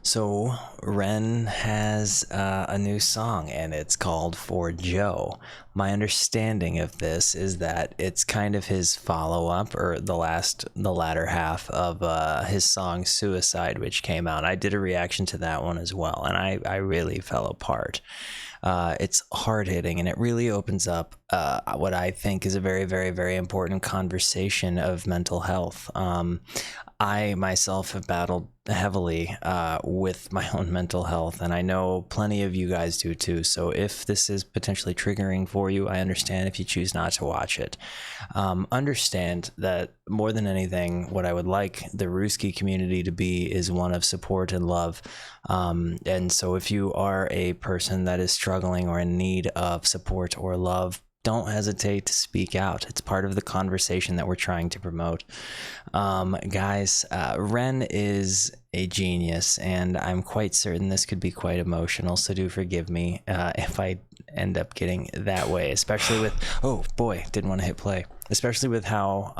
So Ren has a new song, and it's called "For Joe." My understanding of this is that it's kind of his follow-up, or the latter half of his song "Suicide," which came out. I did a reaction to that one as well, and I really fell apart. It's hard hitting, and it really opens up what I think is a very, very, very important conversation of mental health. I myself have battled heavily with my own mental health, and I know plenty of you guys do too. So if this is potentially triggering for you, I understand if you choose not to watch it. Understand that more than anything, what I would like the Ruski community to be is one of support and love. And so if you are a person that is struggling or in need of support or love, don't hesitate to speak out. It's part of the conversation that we're trying to promote. Guys, Ren is a genius, and I'm quite certain this could be quite emotional, so do forgive me if I end up getting that way, especially with, oh boy, didn't want to hit play, especially with how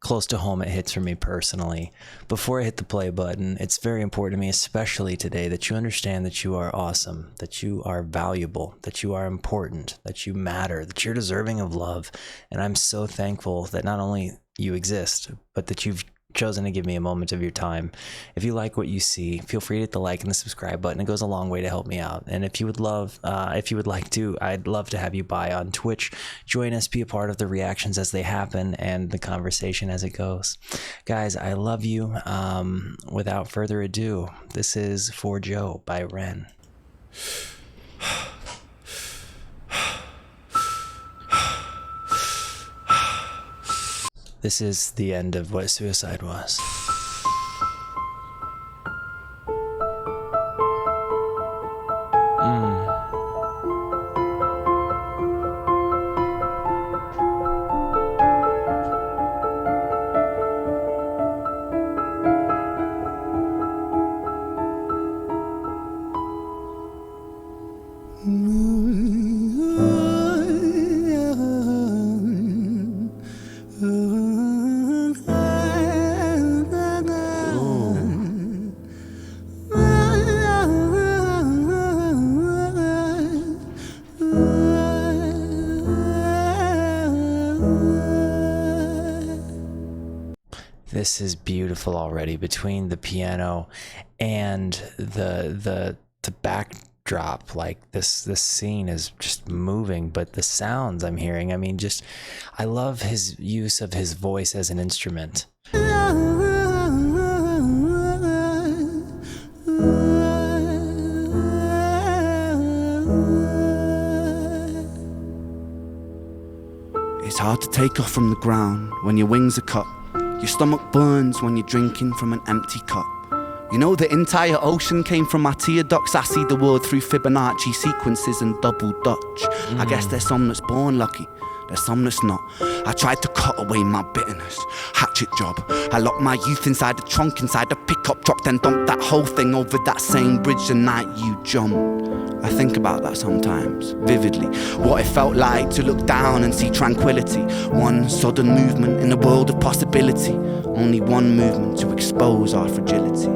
close to home it hits for me personally. Before I hit the play button, it's very important to me, especially today, that you understand that you are awesome, that you are valuable, that you are important, that you matter, that you're deserving of love. And I'm so thankful that not only you exist, but that you've chosen to give me a moment of your time. If you like what you see, feel free to hit the like and the subscribe button. It goes a long way to help me out. And if you would like to, I'd love to have you by on Twitch. Join us, be a part of the reactions as they happen and the conversation as it goes. Guys, I love you. Without further ado, this is For Joe by Ren. This is the end of what suicide was. This is beautiful already, between the piano and the backdrop. Like this scene is just moving, but the sounds I'm hearing, I mean, just, I love his use of his voice as an instrument. It's hard to take off from the ground when your wings are cut. Your stomach burns when you're drinking from an empty cup. You know the entire ocean came from my tear ducts. I see the world through Fibonacci sequences and double Dutch. I guess there's some that's born lucky, there's some that's not. I tried to cut away my bitterness, hatchet job. I locked my youth inside the trunk, inside the pickup truck, then dumped that whole thing over that same bridge the night you jumped. I think about that sometimes, vividly. What it felt like to look down and see tranquility. One sudden movement in a world of possibility. Only one movement to expose our fragility.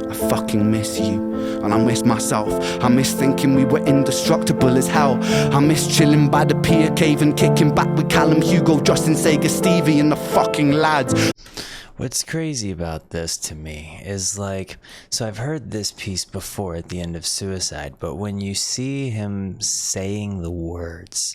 I fucking miss you, and I miss myself. I miss thinking we were indestructible as hell. I miss chilling by the pier cave and kicking back with Callum, Hugo, Justin, Sega, Stevie and the fucking lads. What's crazy about this to me is, like, so I've heard this piece before at the end of Suicide, but when you see him saying the words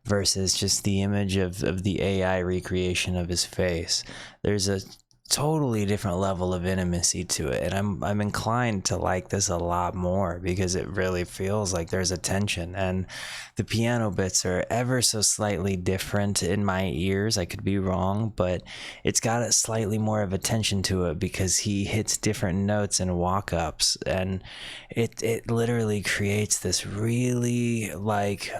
versus just the image of the AI recreation of his face, there's a totally different level of intimacy to it, and I'm inclined to like this a lot more because it really feels like there's a tension, and the piano bits are ever so slightly different in my ears. I could be wrong, but it's got a slightly more of a tension to it because he hits different notes and walk-ups, and it literally creates this really, like,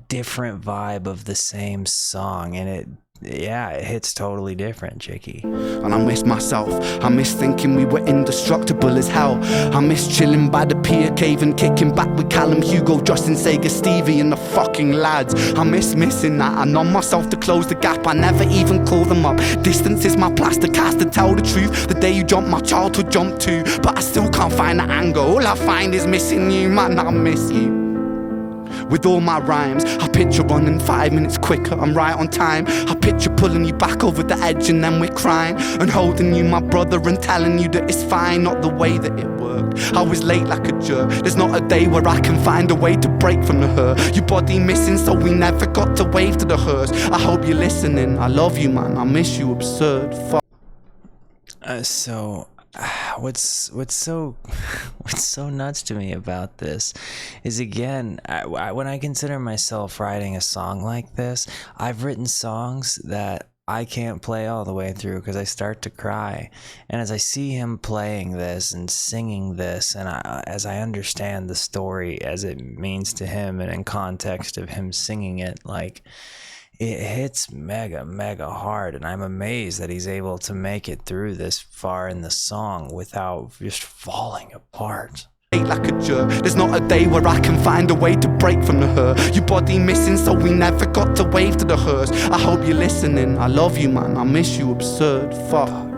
different vibe of the same song, and yeah, it hits totally different, Chicky. And I miss myself, I miss thinking we were indestructible as hell. I miss chilling by the pier cave and kicking back with Callum, Hugo, Justin, Sega, Stevie and the fucking lads. I miss missing that, I numb myself to close the gap, I never even call them up. Distance is my plaster cast, to tell the truth. The day you jumped, my childhood jumped too. But I still can't find the anger, all I find is missing you, man, I miss you. With all my rhymes, I picture running 5 minutes quicker, I'm right on time. I picture pulling you back over the edge and then we're crying, and holding you, my brother, and telling you that it's fine, not the way that it worked. I was late like a jerk, there's not a day where I can find a way to break from the hurt. Your body missing, so we never got to wave to the hearse. I hope you're listening, I love you, man, I miss you, absurd fuck. So what's so nuts to me about this is, again, when I consider myself writing a song like this, I've written songs that I can't play all the way through because I start to cry. And as I see him playing this and singing this, and as I understand the story as it means to him and in context of him singing it, like, it hits mega hard, and I'm amazed that he's able to make it through this far in the song without just falling apart. Like a jerk, there's not a day where I can find a way to break from the hurt. Your body missing, so we never got to wave to the hearse. I hope you're listening, I love you, man, I miss you, absurd fuck.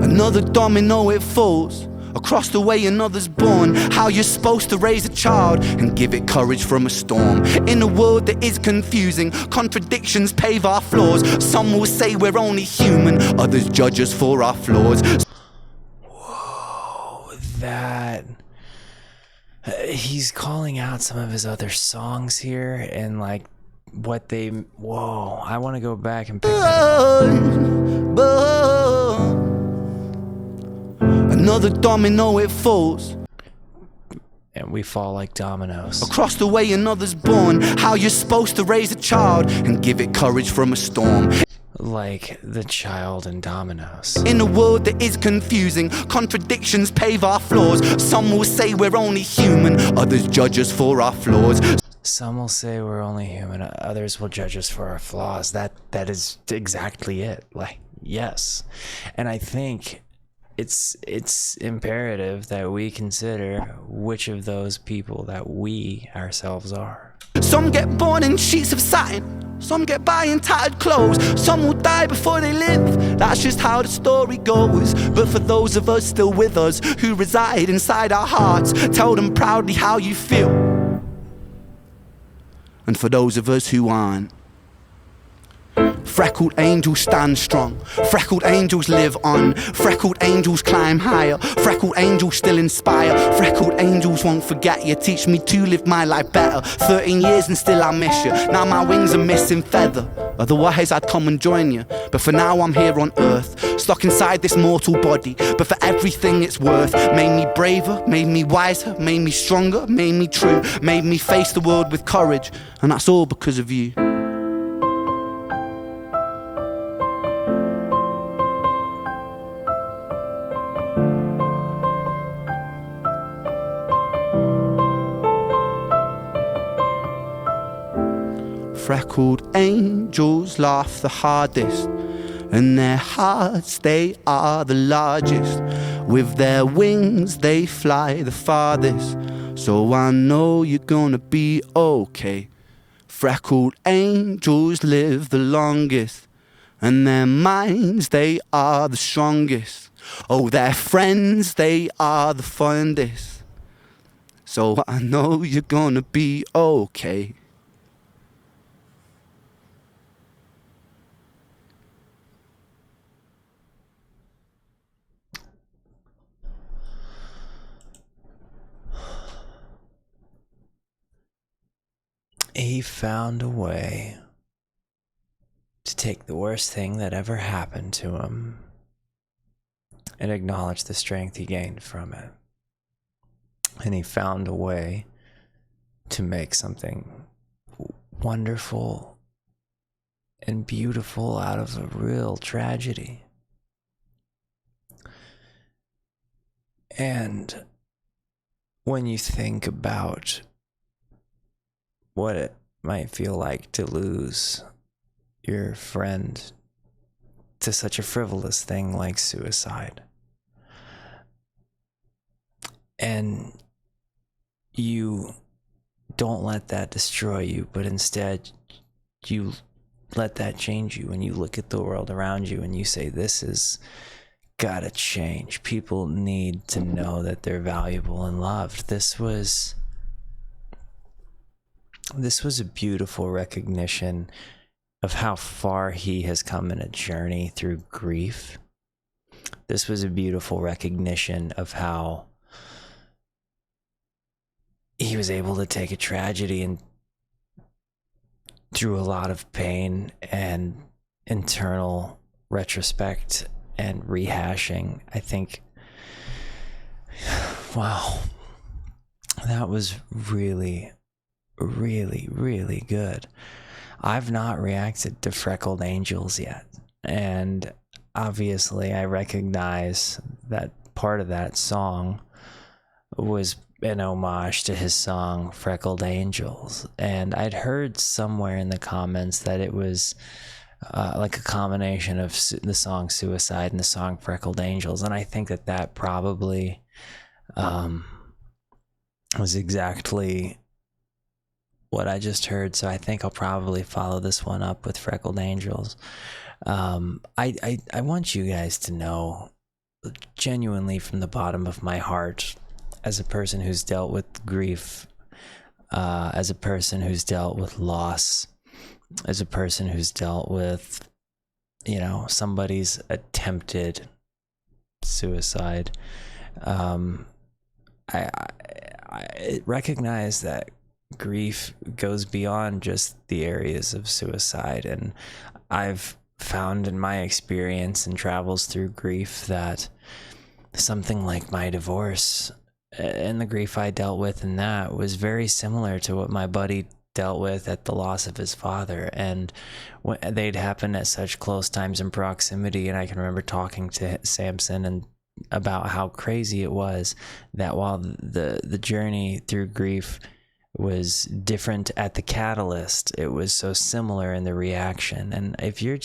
Another domino, it falls. Across the way another's born. How you're supposed to raise a child and give it courage from a storm. In a world that is confusing, contradictions pave our flaws. Some will say we're only human, others judge us for our flaws. Whoa, that... he's calling out some of his other songs here and like what they... Whoa, I want to go back and pick that up. Another domino, it falls. And we fall like dominoes. Across the way another's born. How you're supposed to raise a child and give it courage from a storm. Like the child in dominoes. In a world that is confusing, contradictions pave our flaws. Some will say we're only human, others judge us for our flaws. Some will say we're only human, others will judge us for our flaws. That is exactly it. Like, yes. And I think it's imperative that we consider which of those people that we ourselves are. Some get born in sheets of satin, some get by in tattered clothes, some will die before they live. That's just how the story goes. But for those of us still with us, who reside inside our hearts, tell them proudly how you feel. And for those of us who aren't, freckled angels stand strong, freckled angels live on, freckled angels climb higher, freckled angels still inspire, freckled angels won't forget you, teach me to live my life better. 13 years and still I miss you, now my wings are missing feather, otherwise I'd come and join you. But for now I'm here on earth, stuck inside this mortal body, but for everything it's worth. Made me braver, made me wiser, made me stronger, made me true, made me face the world with courage, and that's all because of you. Freckled angels laugh the hardest, and their hearts, they are the largest. With their wings, they fly the farthest. So I know you're gonna be okay. Freckled angels live the longest, and their minds, they are the strongest. Oh, their friends, they are the fondest. So I know you're gonna be okay. he found a way to take the worst thing that ever happened to him and acknowledge the strength he gained from it. And he found a way to make something wonderful and beautiful out of a real tragedy. And when you think about what it might feel like to lose your friend to such a frivolous thing like suicide, and you don't let that destroy you, but instead you let that change you, and you look at the world around you and you say, this is gotta change. People need to know that they're valuable and loved. This was a beautiful recognition of how far he has come in a journey through grief. This was a beautiful recognition of how he was able to take a tragedy and through a lot of pain and internal retrospect and rehashing. I think, wow, that was really, really, really good. I've not reacted to Freckled Angels yet, and obviously I recognize that part of that song was an homage to his song Freckled Angels, and I'd heard somewhere in the comments that it was like a combination of the song Suicide and the song Freckled Angels, and I think that probably was exactly what I just heard. So I think I'll probably follow this one up with Freckled Angels. I want you guys to know, genuinely from the bottom of my heart, as a person who's dealt with grief, as a person who's dealt with loss, as a person who's dealt with, somebody's attempted suicide, I recognize that grief goes beyond just the areas of suicide, and I've found in my experience and travels through grief that something like my divorce and the grief I dealt with in that was very similar to what my buddy dealt with at the loss of his father, and they'd happen at such close times in proximity. And I can remember talking to Samson and about how crazy it was that while the journey through grief was different at the catalyst, it was so similar in the reaction. And if you're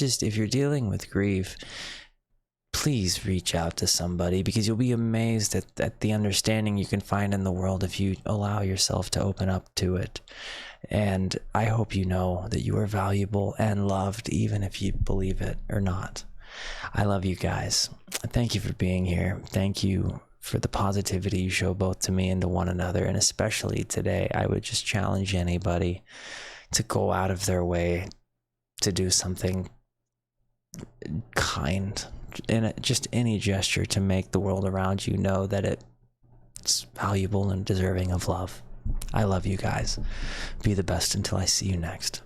dealing with grief, please reach out to somebody, because you'll be amazed at the understanding you can find in the world if you allow yourself to open up to it. And I hope you know that you are valuable and loved, even if you believe it or not. I love you guys. Thank you for being here. Thank you for the positivity you show both to me and to one another. And especially today, I would just challenge anybody to go out of their way to do something kind, in just any gesture to make the world around you know that it's valuable and deserving of love. I love you guys. Be the best until I see you next.